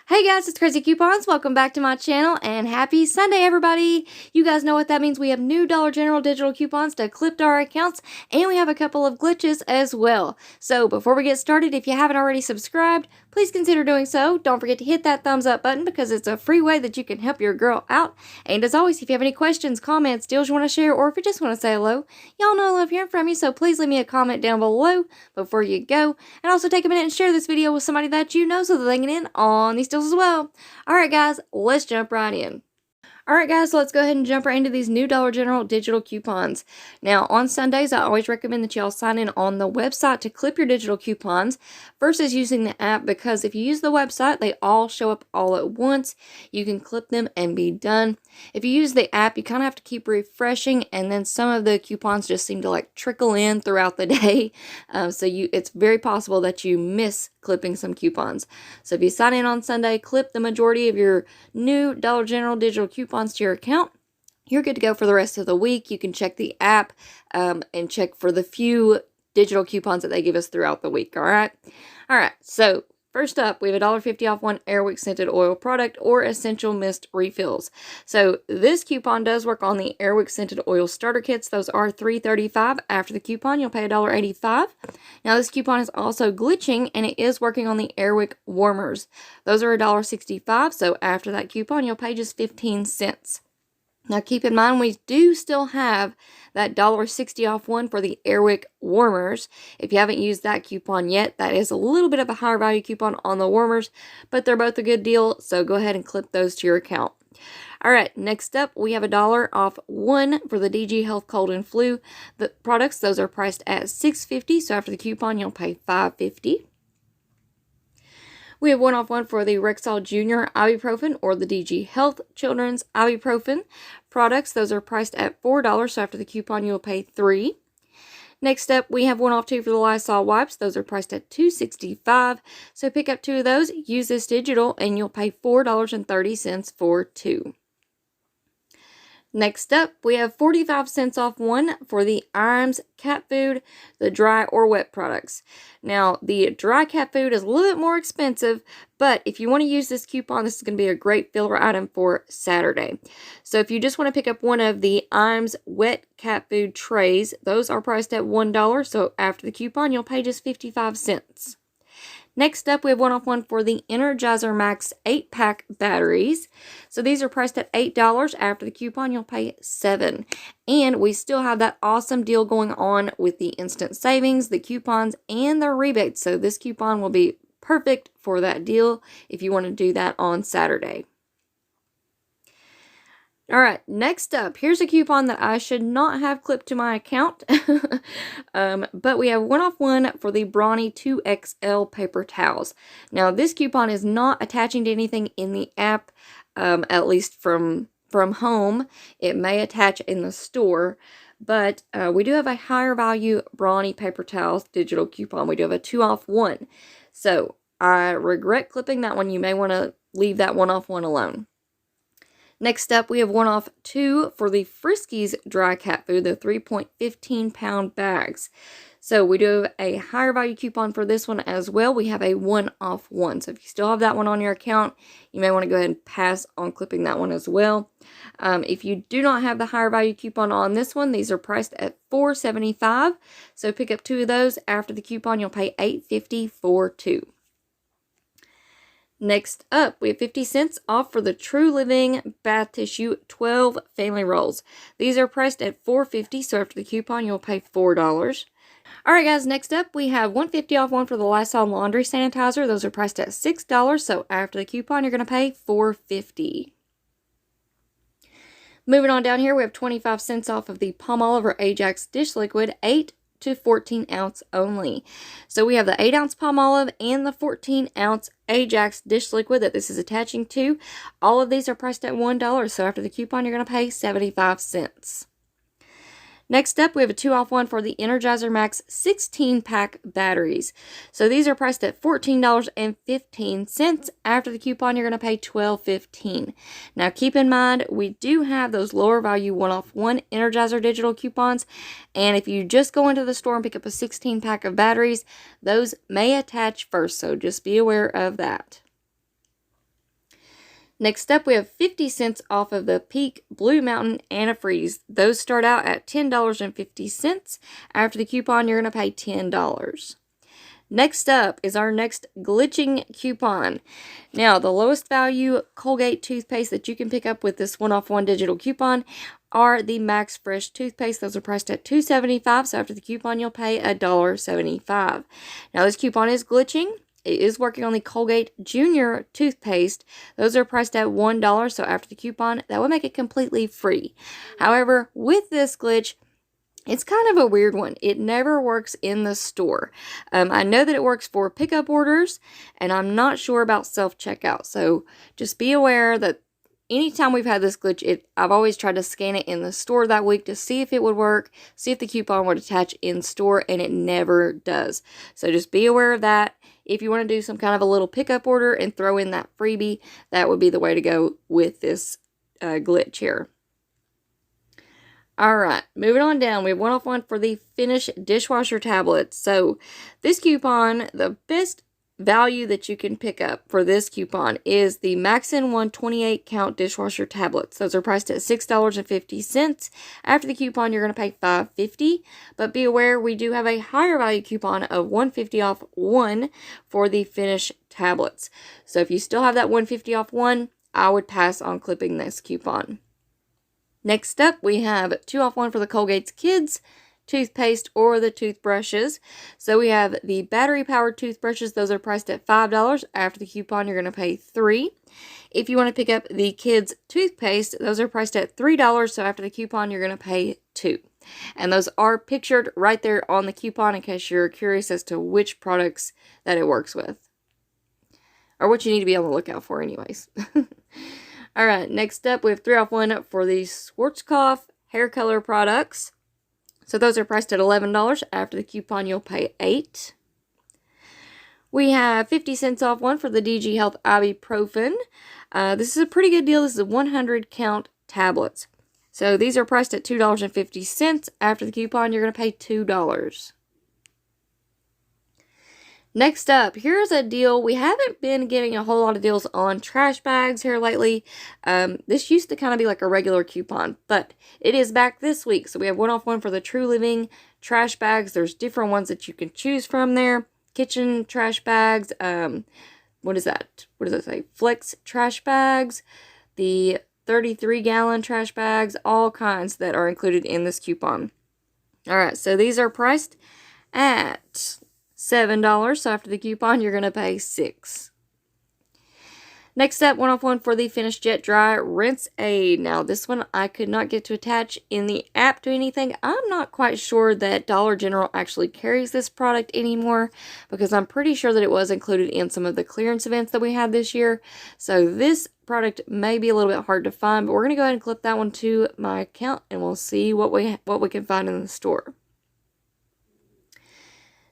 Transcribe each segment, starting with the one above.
Hey guys, it's Craz-E Coupons. Welcome back to my channel and happy Sunday, everybody. You guys know what that means. We have new Dollar General digital coupons to clip to our accounts, and we have a couple of glitches as well. So before we get started, if you haven't already subscribed, please consider doing so. Don't forget to hit that thumbs up button because it's a free way that you can help your girl out. And as always, if you have any questions, comments, deals you want to share, or if you just want to say hello, y'all know I love hearing from you, so please leave me a comment down below before you go. And also take a minute and share this video with somebody that you know so that they can get in on these deals as well. Alright guys, let's jump right in. Alright guys, so let's go ahead and jump right into these new Dollar General digital coupons. Now on Sundays, I always recommend that y'all sign in on the website to clip your digital coupons versus using the app, because if you use the website, they all show up all at once. You can clip them and be done. If you use the app, you kind of have to keep refreshing, and then some of the coupons just seem to like trickle in throughout the day. It's very possible that you miss clipping some coupons. So if you sign in on Sunday, clip the majority of your new Dollar General digital coupons to your account, you're good to go for the rest of the week. You can check the app and check for the few digital coupons that they give us throughout the week. All right. So first up, we have $1.50 off one Airwick scented oil product or essential mist refills. So this coupon does work on the Airwick scented oil starter kits. Those are $3.35. After the coupon, you'll pay $1.85. Now this coupon is also glitching, and it is working on the Airwick warmers. Those are $1.65. So after that coupon, you'll pay just 15 cents. Now keep in mind, we do still have that $1.60 off one for the Airwick warmers. If you haven't used that coupon yet, that is a little bit of a higher value coupon on the warmers, but they're both a good deal, so go ahead and clip those to your account. Alright, next up, we have $1 off one for the DG Health Cold and Flu. The products, those are priced at $6.50, so after the coupon, you'll pay $5.50. We have 1 off 1 for the Rexall Junior Ibuprofen or the DG Health Children's Ibuprofen products. Those are priced at $4, so after the coupon you'll pay $3. Next up, we have 1 off 2 for the Lysol wipes. Those are priced at $2.65. So pick up 2 of those, use this digital, and you'll pay $4.30 for 2. Next up, we have 45 cents off one for the Iams cat food, the dry or wet products. Now, the dry cat food is a little bit more expensive, but if you want to use this coupon, this is going to be a great filler item for Saturday. So if you just want to pick up one of the Iams wet cat food trays, those are priced at $1, so after the coupon, you'll pay just 55 cents. Next up, we have 1 off 1 for the Energizer Max 8-pack batteries. So these are priced at $8. After the coupon, you'll pay $7. And we still have that awesome deal going on with the instant savings, the coupons, and the rebates. So this coupon will be perfect for that deal if you want to do that on Saturday. Alright, next up, here's a coupon that I should not have clipped to my account, but we have 1 off 1 for the Brawny 2XL paper towels. Now, this coupon is not attaching to anything in the app, at least from home. It may attach in the store, but we do have a higher value Brawny paper towels digital coupon. We do have a 2 off 1. So, I regret clipping that one. You may want to leave that 1 off 1 alone. Next up, we have 1 off 2 for the Friskies dry cat food, the 3.15 pound bags. So we do have a higher value coupon for this one as well. We have a 1 off 1. So if you still have that one on your account, you may want to go ahead and pass on clipping that one as well. If you do not have the higher value coupon on this one, these are priced at $4.75. So pick up 2 of those. After the coupon, you'll pay $8.50 for 2. Next up, we have 50 cents off for the True Living Bath Tissue 12 Family Rolls. These are priced at $4.50, so after the coupon, you'll pay $4. Alright guys, next up, we have $1.50 off one for the Lysol Laundry Sanitizer. Those are priced at $6, so after the coupon, you're going to pay $4.50. Moving on down here, we have 25 cents off of the Palmolive or Ajax Dish Liquid 8 to 14 ounce only. So we have the 8 ounce Palmolive and the 14 ounce Ajax dish liquid that this is attaching to. All of these are priced at $1, so after the coupon you're going to pay 75 cents. Next up, we have a 2 off 1 for the Energizer Max 16-pack batteries. So these are priced at $14.15. After the coupon, you're going to pay $12.15. Now, keep in mind, we do have those lower value 1 off 1 Energizer digital coupons. And if you just go into the store and pick up a 16-pack of batteries, those may attach first. So just be aware of that. Next up, we have 50 cents off of the Peak Blue Mountain Antifreeze. Those start out at $10.50. After the coupon, you're going to pay $10. Next up is our next glitching coupon. Now, the lowest value Colgate toothpaste that you can pick up with this one-off-one digital coupon are the Max Fresh toothpaste. Those are priced at $2.75, so after the coupon, you'll pay $1.75. Now, this coupon is glitching. It is working on the Colgate Junior toothpaste. Those are priced at $1, so after the coupon, that would make it completely free. However, with this glitch, it's kind of a weird one. It never works in the store. I know that it works for pickup orders, and I'm not sure about self-checkout. So just be aware that anytime we've had this glitch, I've always tried to scan it in the store that week to see if it would work, see if the coupon would attach in store, and it never does. So just be aware of that. If you want to do some kind of a little pickup order and throw in that freebie, that would be the way to go with this glitch here. Alright, moving on down, we have one-off-one for the Finish dishwasher tablets. So this coupon, the best value that you can pick up for this coupon is the Max-In-One 28 count dishwasher tablets. Those are priced at $6.50. After the coupon, you're going to pay $5.50. But be aware, we do have a higher value coupon of $1.50 off one for the Finish tablets. So if you still have that $1.50 off one, I would pass on clipping this coupon. Next up, we have 2 off 1 for the Colgate's Kids toothpaste or the toothbrushes. So we have the battery-powered toothbrushes. Those are priced at $5. After the coupon, you're going to pay $3. If you want to pick up the Kids toothpaste, those are priced at $3. So after the coupon, you're going to pay $2. And those are pictured right there on the coupon in case you're curious as to which products that it works with. Or what you need to be on the lookout for anyways. Alright, next up we have 3 off 1 for the Schwarzkopf hair color products. So those are priced at $11. After the coupon, you'll pay $8. We have 50 cents off one for the DG Health Ibuprofen. This is a pretty good deal. This is 100 count tablets. So these are priced at $2.50. After the coupon, you're going to pay $2. Next up, here's a deal. We haven't been getting a whole lot of deals on trash bags here lately. This used to kind of be like a regular coupon, but it is back this week. So we have 1 off 1 for the True Living trash bags. There's different ones that you can choose from there. Kitchen trash bags. What is that? What does it say? Flex trash bags. The 33-gallon trash bags. All kinds that are included in this coupon. Alright, so these are priced at $7, so after the coupon, you're going to pay $6. Next up, 1 off 1 for the Finish Jet Dry Rinse Aid. Now, this one I could not get to attach in the app to anything. I'm not quite sure that Dollar General actually carries this product anymore because I'm pretty sure that it was included in some of the clearance events that we had this year. So this product may be a little bit hard to find, but we're going to go ahead and clip that one to my account and we'll see what we can find in the store.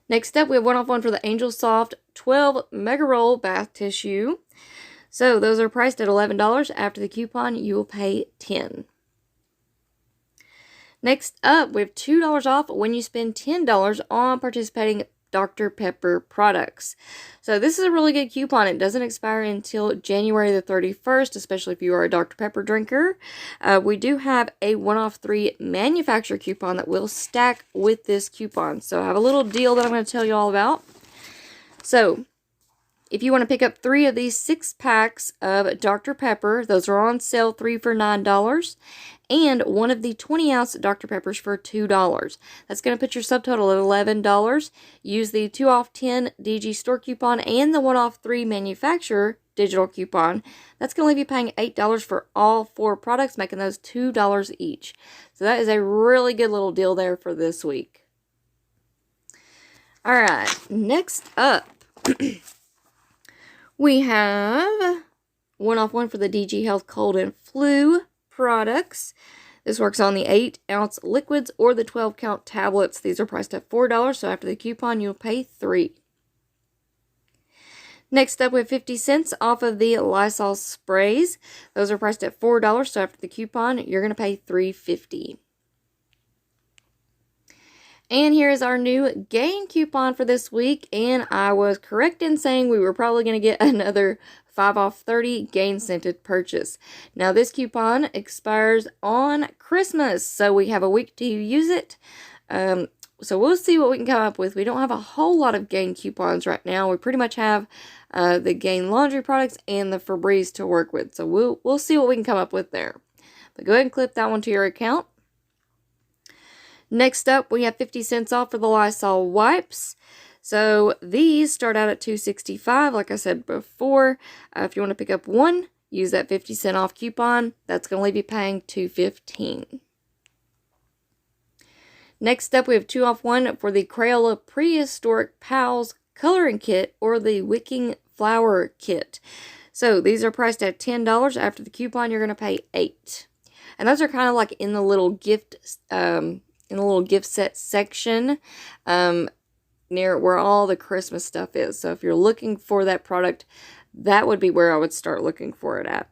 Next up, we have 1 off 1 for the Angel Soft 12 Mega Roll Bath Tissue. So, those are priced at $11. After the coupon, you will pay $10. Next up, we have $2 off when you spend $10 on participating Dr. Pepper products. So, this is a really good coupon. It doesn't expire until January the 31st, especially if you are a Dr. Pepper drinker. We do have a 1 off 3 manufacturer coupon that will stack with this coupon. So, I have a little deal that I'm going to tell you all about. So, if you want to pick up 3 of these 6 packs of Dr. Pepper, those are on sale, 3 for $9, and 1 of the 20-ounce Dr. Peppers for $2. That's going to put your subtotal at $11. Use the 2 off 10 DG store coupon and the 1 off 3 manufacturer digital coupon. That's going to leave you paying $8 for all 4 products, making those $2 each. So that is a really good little deal there for this week. Alright, next up, we have 1 off 1 for the DG Health Cold and Flu products. This works on the 8-ounce liquids or the 12-count tablets. These are priced at $4, so after the coupon, you'll pay $3. Next up, we have 50 cents off of the Lysol sprays. Those are priced at $4, so after the coupon, you're going to pay $3.50. And here is our new gain coupon for this week, and I was correct in saying we were probably going to get another 5 off 30 gain scented purchase. Now this coupon expires on Christmas, so we have a week to use it. So we'll see what we can come up with. We don't have a whole lot of Gain coupons right now. We pretty much have the Gain laundry products and the Febreze to work with. So we'll see what we can come up with there. But go ahead and clip that one to your account. Next up, we have 50 cents off for the Lysol wipes. So these start out at $2.65, like I said before. If you want to pick up one, use that 50 cent off coupon. That's going to leave you paying $2.15. Next up, we have 2 off 1 for the Crayola Prehistoric Pals Coloring Kit or the Wicking Flower Kit. So these are priced at $10. After the coupon, you're going to pay $8. And those are kind of like in the little gift set section near where all the Christmas stuff is. So if you're looking for that product, that would be where I would start looking for it at.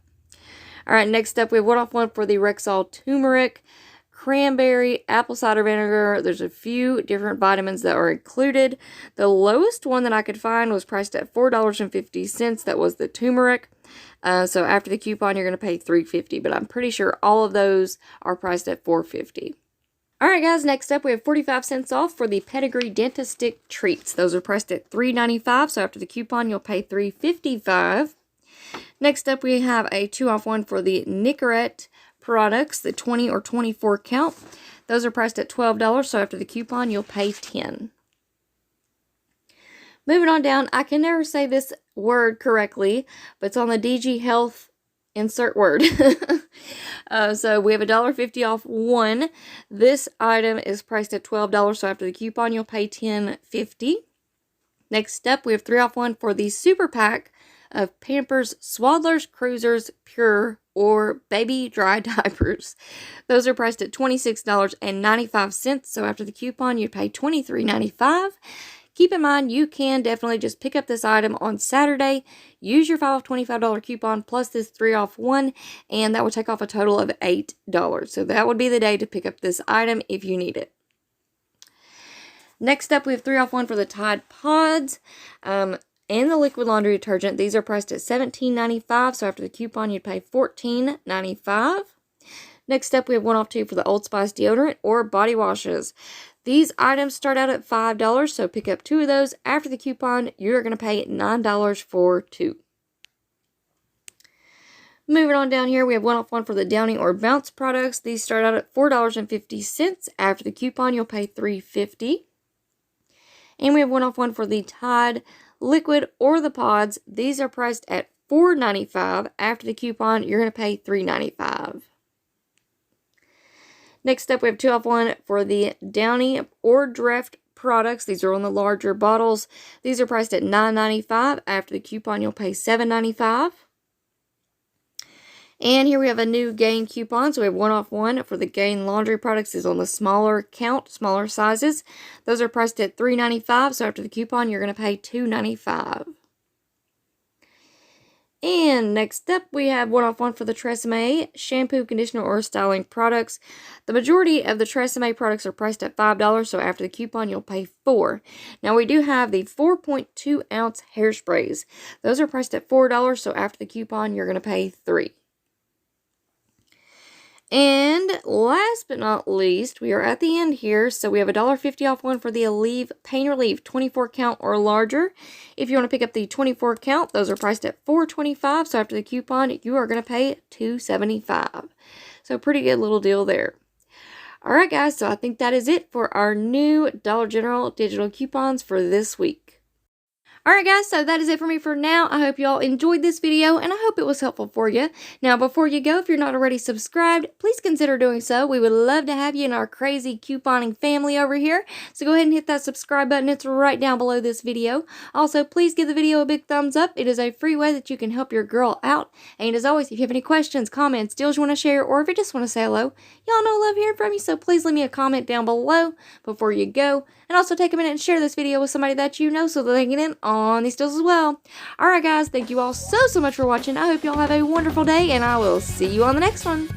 All right, next up, we have 1 off 1 for the Rexall Turmeric, Cranberry, Apple Cider Vinegar. There's a few different vitamins that are included. The lowest one that I could find was priced at $4.50. That was the turmeric. So after the coupon, you're going to pay $3.50. But I'm pretty sure all of those are priced at $4.50. Alright guys, next up we have 45 cents off for the Pedigree Dentastick Treats. Those are priced at $3.95, so after the coupon you'll pay $3.55. Next up we have a 2 off 1 for the Nicorette products, the 20 or 24 count. Those are priced at $12, so after the coupon you'll pay $10. Moving on down, I can never say this word correctly, but it's on the DG Health insert word. So we have $1.50 off 1. This item is priced at $12, so after the coupon you'll pay $10.50. Next up, we have 3 off 1 for the super pack of Pampers Swaddlers Cruisers Pure or Baby Dry Diapers. Those are priced at $26.95, so after the coupon you pay $23.95. Keep in mind, you can definitely just pick up this item on Saturday, use your 5 off $25 coupon plus this 3 off 1, and that will take off a total of $8. So that would be the day to pick up this item if you need it. Next up, we have 3 off 1 for the Tide Pods and the liquid laundry detergent. These are priced at $17.95, so after the coupon you'd pay $14.95. Next up, we have 1 off 2 for the Old Spice deodorant or body washes. These items start out at $5, so pick up 2 of those. After the coupon, you're going to pay $9 for 2. Moving on down here, we have 1 off 1 for the Downy or Bounce products. These start out at $4.50. After the coupon, you'll pay $3.50. And we have 1 off 1 for the Tide Liquid or the Pods. These are priced at $4.95. After the coupon, you're going to pay $3.95. Next up, we have 2 off 1 for the Downy or Dreft products. These are on the larger bottles. These are priced at $9.95. After the coupon, you'll pay $7.95. And here we have a new Gain coupon. So we have 1 off 1 for the Gain laundry products. Is on the smaller count, smaller sizes. Those are priced at $3.95. So after the coupon, you're going to pay $2.95. And next up, we have 1 off 1 for the Tresemme shampoo, conditioner, or styling products. The majority of the Tresemme products are priced at $5, so after the coupon, you'll pay $4. Now, we do have the 4.2 ounce hairsprays. Those are priced at $4, so after the coupon, you're going to pay $3. And last but not least, we are at the end here. So we have $1.50 off 1 for the Aleve Pain Relief 24 count or larger. If you want to pick up the 24 count, those are priced at $4.25. So after the coupon, you are going to pay $2.75. So pretty good little deal there. Alright guys, so I think that is it for our new Dollar General digital coupons for this week. Alright guys, so that is it for me for now. I hope you all enjoyed this video and I hope it was helpful for you. Now before you go, if you're not already subscribed, please consider doing so. We would love to have you in our crazy couponing family over here. So go ahead and hit that subscribe button. It's right down below this video. Also, please give the video a big thumbs up. It is a free way that you can help your girl out. And as always, if you have any questions, comments, deals you want to share, or if you just want to say hello, y'all know I love hearing from you. So please leave me a comment down below before you go. And also take a minute and share this video with somebody that you know so that they can get in on these deals as well. Alright guys, thank you all so much for watching. I hope you all have a wonderful day and I will see you on the next one.